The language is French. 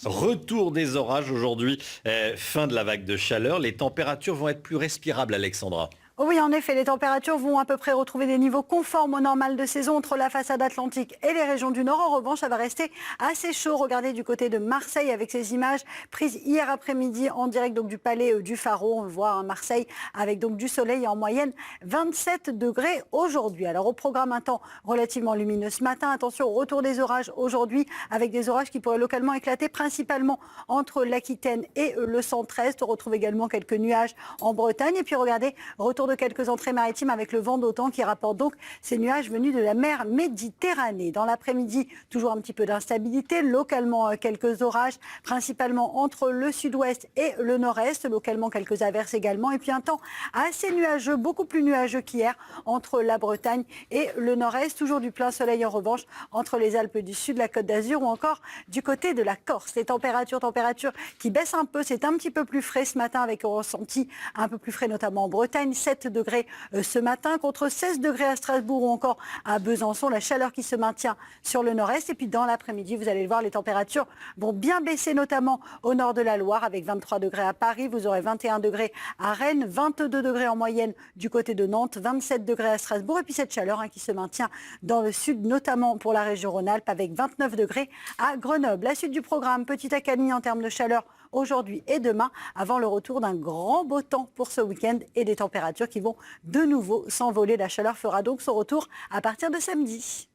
Retour des orages aujourd'hui, fin de la vague de chaleur. Les températures vont être plus respirables, Alexandra. Oui, en effet, les températures vont à peu près retrouver des niveaux conformes au normal de saison entre la façade atlantique et les régions du Nord. En revanche, ça va rester assez chaud. Regardez du côté de Marseille avec ces images prises hier après-midi en direct donc, du palais du Pharaon. On le voit à Marseille avec donc du soleil en moyenne 27 degrés aujourd'hui. Alors au programme, un temps relativement lumineux ce matin. Attention au retour des orages aujourd'hui avec des orages qui pourraient localement éclater principalement entre l'Aquitaine et le centre-est. On retrouve également quelques nuages en Bretagne. Et puis regardez, retour de quelques entrées maritimes avec le vent d'autant qui rapporte donc ces nuages venus de la mer Méditerranée. Dans l'après-midi, toujours un petit peu d'instabilité, localement quelques orages, principalement entre le sud-ouest et le nord-est, localement quelques averses également, et puis un temps assez nuageux, beaucoup plus nuageux qu'hier, entre la Bretagne et le nord-est, toujours du plein soleil en revanche, entre les Alpes du Sud, la Côte d'Azur ou encore du côté de la Corse. Les températures qui baissent un peu, c'est un petit peu plus frais ce matin avec un ressenti un peu plus frais notamment en Bretagne, 7 degrés ce matin contre 16 degrés à Strasbourg ou encore à Besançon. La chaleur qui se maintient sur le nord-est. Et puis dans l'après-midi, vous allez le voir, les températures vont bien baisser, notamment au nord de la Loire avec 23 degrés à Paris. Vous aurez 21 degrés à Rennes, 22 degrés en moyenne du côté de Nantes, 27 degrés à Strasbourg. Et puis cette chaleur qui se maintient dans le sud, notamment pour la région Rhône-Alpes avec 29 degrés à Grenoble. La suite du programme, petit accalmie en termes de chaleur aujourd'hui et demain, avant le retour d'un grand beau temps pour ce week-end et des températures qui vont de nouveau s'envoler. La chaleur fera donc son retour à partir de samedi.